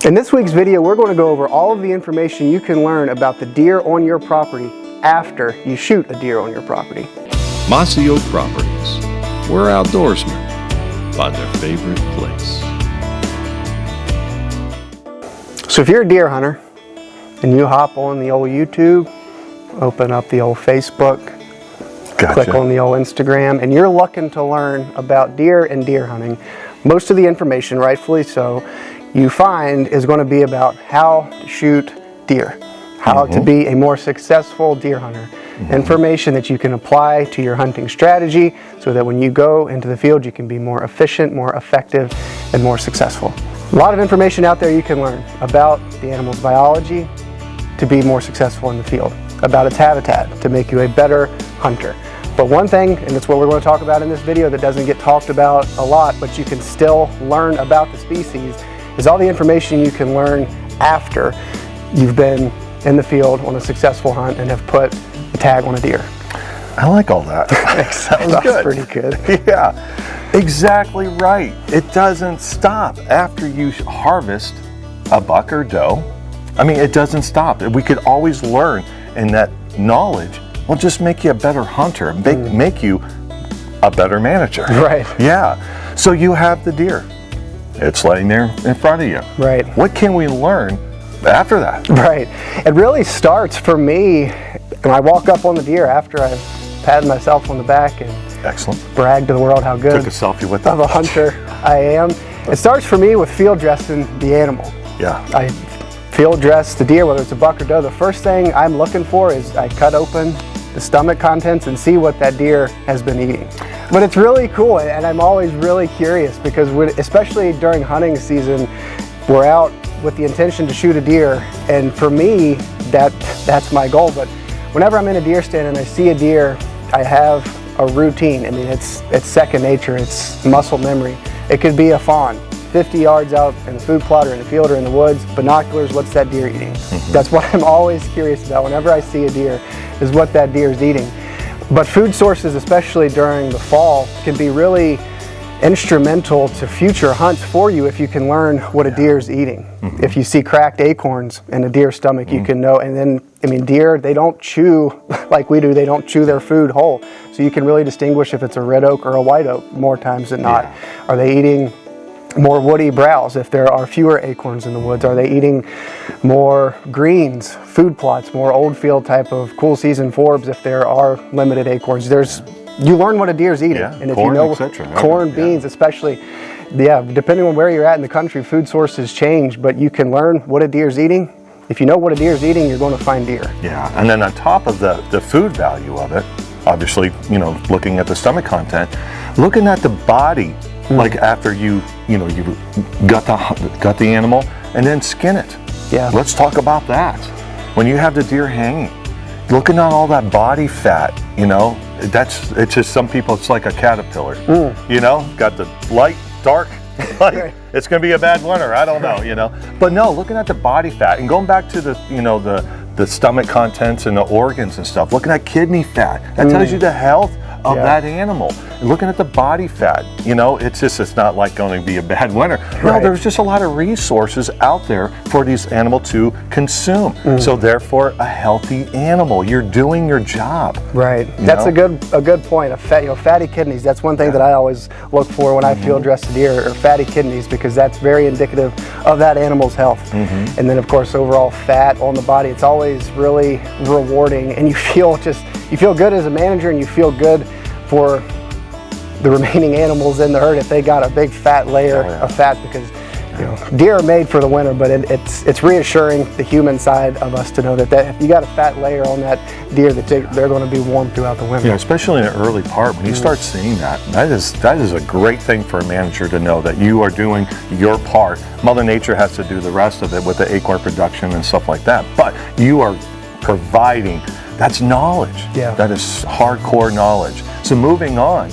In this week's video, we're going to go over all of the information you can learn about the deer on your property after you shoot a deer on your property. Mossy Oak Properties, where outdoorsmen find their favorite place. So if you're a deer hunter and you hop on the old YouTube, open up the old Facebook, click on the old Instagram, and you're looking to learn about deer and deer hunting, most of the information, rightfully so, you find is going to be about how to shoot deer, how to be a more successful deer hunter. Information that you can apply to your hunting strategy so that when you go into the field you can be more efficient, more effective, and more successful. A lot of information out there you can learn about the animal's biology to be more successful in the field, about its habitat to make you a better hunter. But one thing, and it's what we're going to talk about in this video that doesn't get talked about a lot, but you can still learn about the species, is all the information you can learn after you've been in the field on a successful hunt and have put a tag on a deer. I like all that. That's good. Pretty good. Yeah, exactly right. It doesn't stop after you harvest a buck or doe. I mean, it doesn't stop. We could always learn, and that knowledge will just make you a better hunter, make you a better manager. Right. Yeah. So you have the deer. It's laying there in front of you. Right. What can we learn after that? Right. It really starts for me when I walk up on the deer after I've patted myself on the back and bragged to the world how good Took a selfie with of a hunter I am. It starts for me with field dressing the animal. Yeah. I field dress the deer, whether it's a buck or doe. The first thing I'm looking for is I cut open the stomach contents and see what that deer has been eating. But it's really cool, and I'm always really curious because especially during hunting season, we're out with the intention to shoot a deer, and for me, that's my goal. But whenever I'm in a deer stand and I see a deer, I have a routine. I mean, it's second nature, it's muscle memory. It could be a fawn, 50 yards out in the food plot or in the field or in the woods, binoculars, what's that deer eating? That's what I'm always curious about whenever I see a deer, is what that deer is eating. But food sources, especially during the fall, can be really instrumental to future hunts for you if you can learn what a deer is eating. If you see cracked acorns in a deer's stomach, you can know. And then, I mean, deer, they don't chew like we do. They don't chew their food whole. So you can really distinguish if it's a red oak or a white oak more times than not. Are they eating more woody browse if there are fewer acorns in the woods? Are they eating more greens, food plots, more old field type of cool season forbs if there are limited acorns? You learn what a deer's eating, and if corn, you know corn, beans, especially, depending on where you're at in the country, food sources change, but you can learn what a deer's eating. If you know what a deer's eating, you're going to find deer. Yeah, and then on top of the food value of it, obviously, looking at the stomach content, looking at the body. Like after you got the animal and then skin it. Yeah. Let's talk about that. When you have the deer hanging, looking at all that body fat, it's just some people, it's like a caterpillar. Got the light, dark, light. It's going to be a bad winter. I don't know, But no, looking at the body fat and going back to the stomach contents and the organs and stuff, looking at kidney fat, that tells you the health of that animal. And looking at the body fat, it's not like going to be a bad winter. No, there's just a lot of resources out there for these animals to consume. So therefore, a healthy animal. You're doing your job. Right. That's a good point. Fatty kidneys. That's one thing that I always look for when I field dress a deer, or fatty kidneys, because that's very indicative of that animal's health. And then of course, overall fat on the body. It's always really rewarding, and you feel good as a manager, and you feel good for the remaining animals in the herd if they got a big fat layer of fat, because deer are made for the winter, but it's reassuring the human side of us to know that if you got a fat layer on that deer, that they're going to be warm throughout the winter. Yeah, especially in the early part, when you start seeing that is a great thing for a manager to know that you are doing your part. Mother Nature has to do the rest of it with the acorn production and stuff like that, but you are providing. That's knowledge. Yeah. That is hardcore knowledge. So moving on,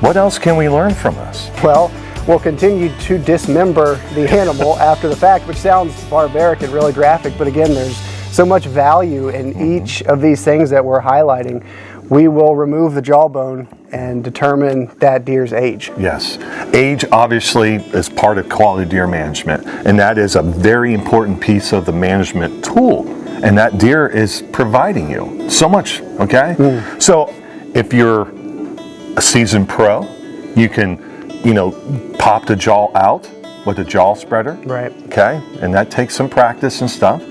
what else can we learn from this? Well, we'll continue to dismember the animal after the fact, which sounds barbaric and really graphic, but again, there's so much value in each of these things that we're highlighting. we will remove the jawbone and determine that deer's age. Yes. Age obviously is part of quality deer management, and that is a very important piece of the management tool. And that deer is providing you so much, okay? So if you're a seasoned pro, you can, pop the jaw out with a jaw spreader. Right. Okay? And that takes some practice and stuff.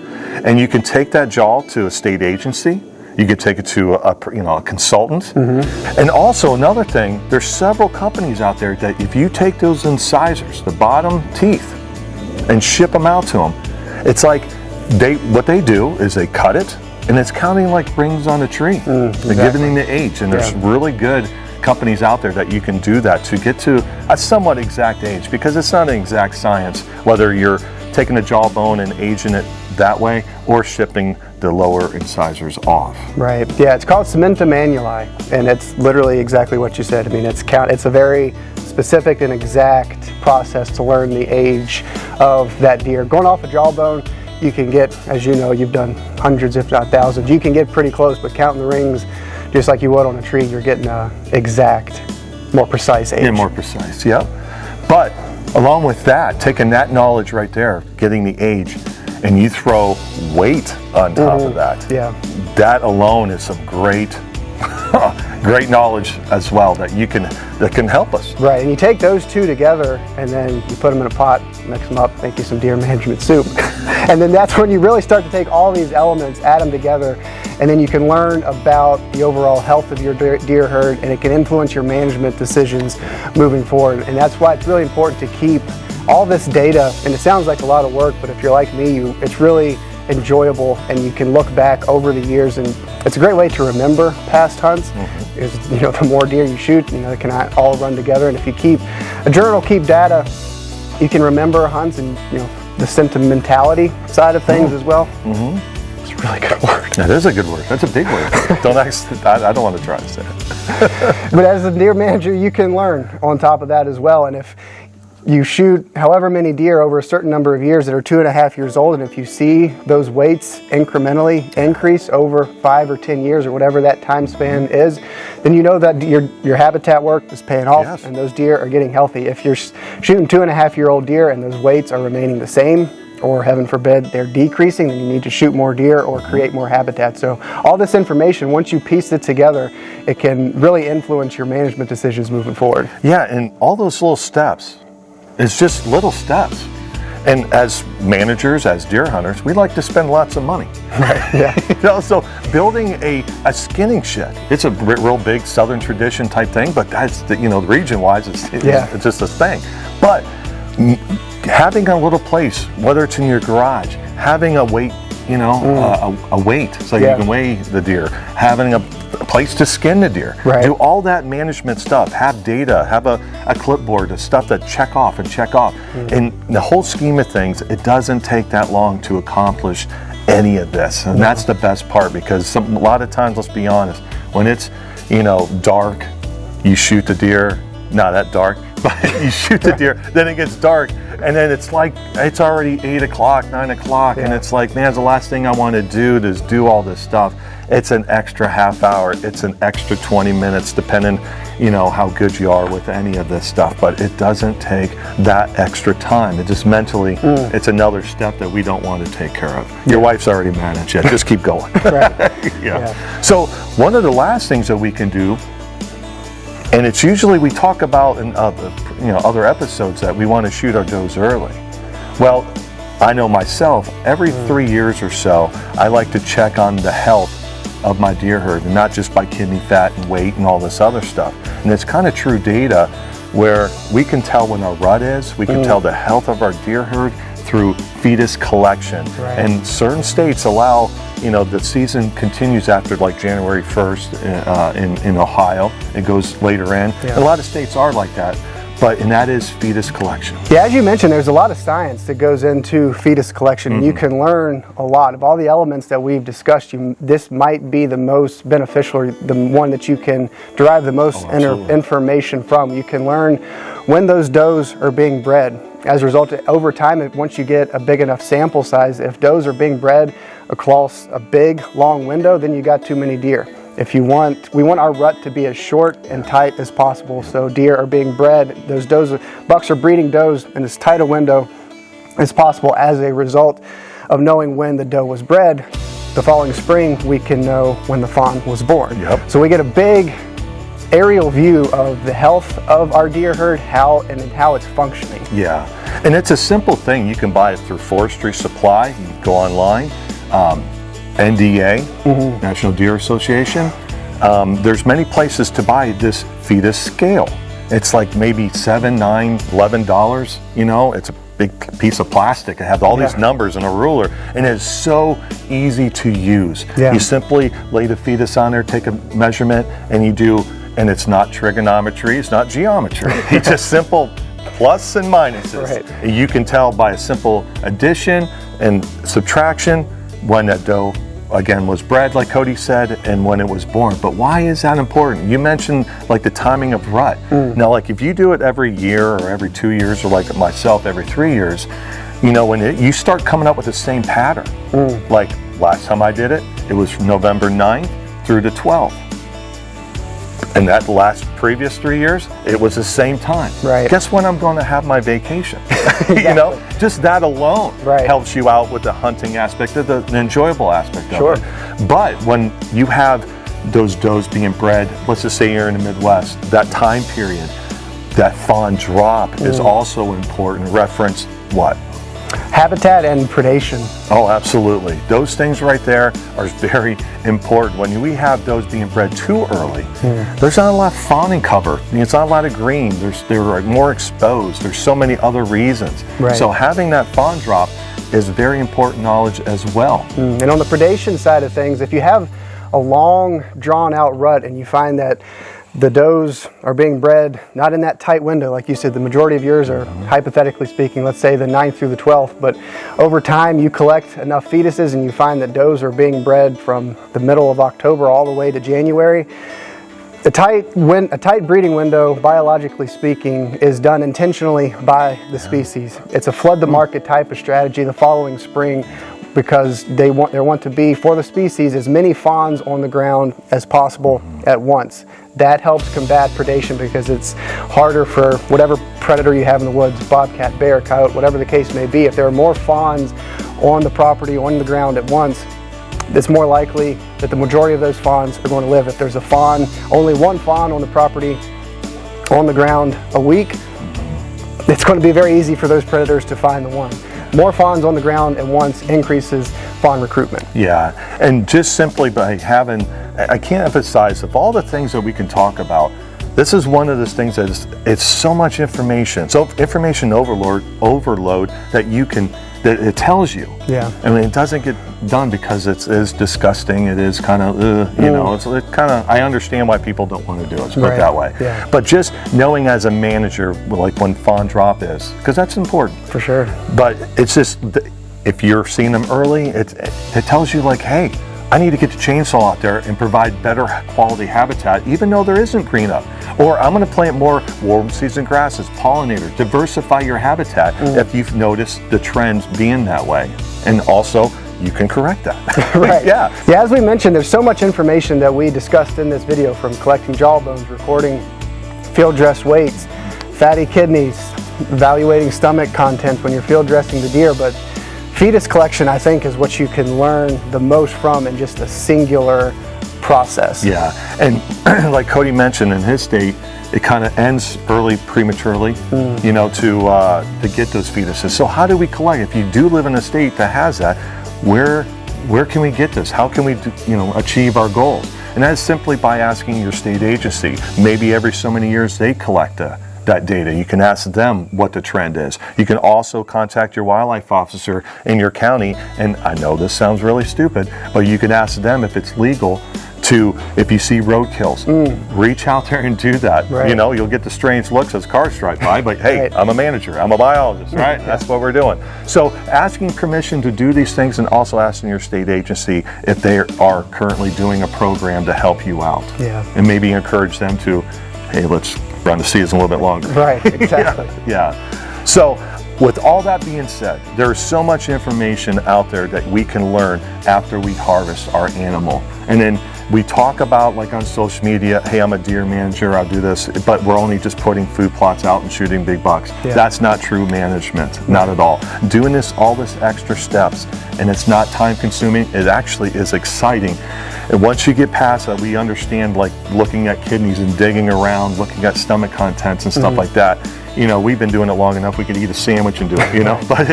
And you can take that jaw to a state agency. You could take it to a consultant. And also another thing, there's several companies out there that if you take those incisors, the bottom teeth, and ship them out to them, it's like what they do is they cut it, and it's counting like rings on a tree. They're giving the age, and there's really good companies out there that you can do that to get to a somewhat exact age, because it's not an exact science whether you're taking the jawbone and aging it that way or shipping the lower incisors off. Right. Yeah, it's called cementum annuli, and it's literally exactly what you said. I mean, it's a very specific and exact process to learn the age of that deer. Going off a jawbone, you can get, as you know, you've done hundreds if not thousands, you can get pretty close, but counting the rings just like you would on a tree, you're getting an exact, more precise age. Yeah, more precise, yep. But along with that, taking that knowledge right there, getting the age, and you throw weight on top of that. Yeah. That alone is some great great knowledge as well that can help us. Right, and you take those two together and then you put them in a pot, mix them up, make you some deer management soup. And then that's when you really start to take all these elements, add them together, and then you can learn about the overall health of your deer herd, and it can influence your management decisions moving forward. And that's why it's really important to keep all this data, and it sounds like a lot of work, but if you're like me, it's really enjoyable, and you can look back over the years, and it's a great way to remember past hunts. Is the more deer you shoot, they can all run together, and if you keep a journal, keep data, you can remember hunts and the sentimentality side of things as well. It's a really good word. That is a good word. That's a big word. I don't want to try to say it. But as a deer manager, you can learn on top of that as well, and if you shoot however many deer over a certain number of years that are 2.5 years old, and if you see those weights incrementally increase over 5 or 10 years or whatever that time span is, then you know that your habitat work is paying off, and those deer are getting healthy. If you're shooting 2.5-year-old deer and those weights are remaining the same, or heaven forbid they're decreasing, then you need to shoot more deer or create more habitat. So all this information, once you piece it together, it can really influence your management decisions moving forward. Yeah, and all those little steps, it's just little steps. And as managers, as deer hunters, we like to spend lots of money. Right. Yeah. So building a skinning shed, it's a real big Southern tradition type thing, but that's region-wise, it's just a thing. But having a little place, whether it's in your garage, having a weight, a weight so you can weigh the deer, having a place to skin the deer, do all that management stuff, have data, have a clipboard of stuff that check off. In the whole scheme of things, it doesn't take that long to accomplish any of this, and that's the best part, because a lot of times, let's be honest, when it's dark, you shoot the deer, not that dark, but you shoot the deer, then it gets dark, and then it's like it's already 8 o'clock, 9 o'clock, and it's like, man, the last thing I want to do is do all this stuff. It's an extra half hour, it's an extra 20 minutes, depending how good you are with any of this stuff, but it doesn't take that extra time. It just mentally, it's another step that we don't want to take care of. Your wife's already mad at you, just keep going. So one of the last things that we can do, and it's usually we talk about in other episodes, that we want to shoot our does early. Well, I know myself, every 3 years or so, I like to check on the health of my deer herd, and not just by kidney fat and weight and all this other stuff. And it's kind of true data where we can tell when our rut is, we can tell the health of our deer herd through fetus collection. And certain states allow, the season continues after like January 1st in Ohio. It goes later in. A lot of states are like that. And that is fetus collection. Yeah, as you mentioned, there's a lot of science that goes into fetus collection. You can learn a lot of all the elements that we've discussed. This might be the most beneficial, or the one that you can derive the most information from. You can learn when those does are being bred. As a result, over time, once you get a big enough sample size, if does are being bred across a big, long window, then you got too many deer. we want our rut to be as short and tight as possible. So deer are being bred, bucks are breeding does in as tight a window as possible. As a result of knowing when the doe was bred, the following spring we can know when the fawn was born. Yep. So we get a big aerial view of the health of our deer herd, how it's functioning. Yeah, and it's a simple thing. You can buy it through Forestry Supply. You can go online, NDA, National Deer Association. There's many places to buy this fetus scale. It's like maybe $7, $9, $11. You know, it's a big piece of plastic. It has all these numbers and a ruler, and it's so easy to use. You simply lay the fetus on there, take a measurement, and you do. And it's not trigonometry, it's not geometry. It's just simple plus and minuses. Right. You can tell by a simple addition and subtraction when that doe, again, was bred, like Cody said, and when it was born. But why is that important? You mentioned like the timing of rut. Now, like if you do it every year or every 2 years, or like myself, every 3 years, you know, when you start coming up with the same pattern. Like last time I did it, it was November 9th through the 12th. And that last previous 3 years, it was the same time. Right. Guess when I'm going to have my vacation? You know, just that alone helps you out with the hunting aspect, of the enjoyable aspect of it. But when you have those does being bred, let's just say you're in the Midwest, that time period, that fawn drop is also important. Reference what? Habitat and predation. Oh, absolutely. Those things right there are very important. When we have those being bred too early, there's not a lot of fawning cover. I mean, it's not a lot of green. They're more exposed. There's so many other reasons. So having that fawn drop is very important knowledge as well. And on the predation side of things, if you have a long, drawn-out rut and you find that the does are being bred not in that tight window, like you said, the majority of yours are, hypothetically speaking, let's say the 9th through the 12th, but over time you collect enough fetuses and you find that does are being bred from the middle of October all the way to January. A tight breeding window, biologically speaking, is done intentionally by the species. It's a flood the market type of strategy the following spring, because there want to be, for the species, as many fawns on the ground as possible at once. That helps combat predation because it's harder for whatever predator you have in the woods, bobcat, bear, coyote, whatever the case may be. If there are more fawns on the property, on the ground at once, it's more likely that the majority of those fawns are going to live. If there's a fawn, only one fawn on the property, on the ground a week, it's going to be very easy for those predators to find the one. More fawns on the ground at once increases fawn recruitment. Yeah, and just simply by having, I can't emphasize, of all the things that we can talk about, this is one of those things that it's so much information. So information overload that it tells you. Yeah. I mean, it doesn't get done because it is disgusting. It is kind of, you know, it's kind of, I understand why people don't want to do it, let's put it that way. Yeah. But just knowing as a manager, like when fawn drop is, because that's important. For sure. But it's just, if you're seeing them early, it tells you like, hey, I need to get the chainsaw out there and provide better quality habitat, even though there isn't green up. Or I'm going to plant more warm season grasses, pollinators, diversify your habitat if you've noticed the trends being that way. And also, you can correct that. Right. Yeah, as we mentioned, there's so much information that we discussed in this video, from collecting jawbones, recording field dress weights, fatty kidneys, evaluating stomach contents when you're field dressing the deer. But fetus collection, I think, is what you can learn the most from in just a singular process. Yeah, and like Cody mentioned, in his state, it kind of ends early, prematurely, you know, to get those fetuses. So how do we collect? If you do live in a state that has that, where can we get this? How can we, achieve our goals? And that is simply by asking your state agency. Maybe every so many years they collect that data. You can ask them what the trend is. You can also contact your wildlife officer in your county, and I know this sounds really stupid, but you can ask them if it's legal to, if you see roadkills, reach out there and do that. Right. You know, you'll get the strange looks as cars drive by, but hey, I'm a manager, I'm a biologist, right? That's what we're doing. So asking permission to do these things, and also asking your state agency if they are currently doing a program to help you out. Yeah. And maybe encourage them to, hey, let's run the season a little bit longer. Right, exactly. Yeah. So with all that being said, there's so much information out there that we can learn after we harvest our animal. And then we talk about, like on social media, hey, I'm a deer manager, I'll do this, but we're only just putting food plots out and shooting big bucks. Yeah. That's not true management, not at all. Doing all this extra steps, and it's not time consuming, it actually is exciting. And once you get past that, we understand, like looking at kidneys and digging around, looking at stomach contents and stuff like that. You know, we've been doing it long enough, we could eat a sandwich and do it, you know, but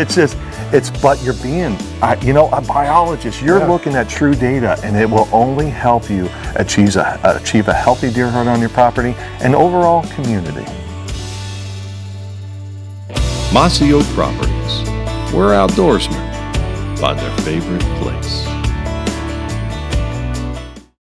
but you're being, you know, a biologist, you're looking at true data, and it will only help you achieve a healthy deer herd on your property and overall community. Mossy Oak Properties, where outdoorsmen find their favorite place.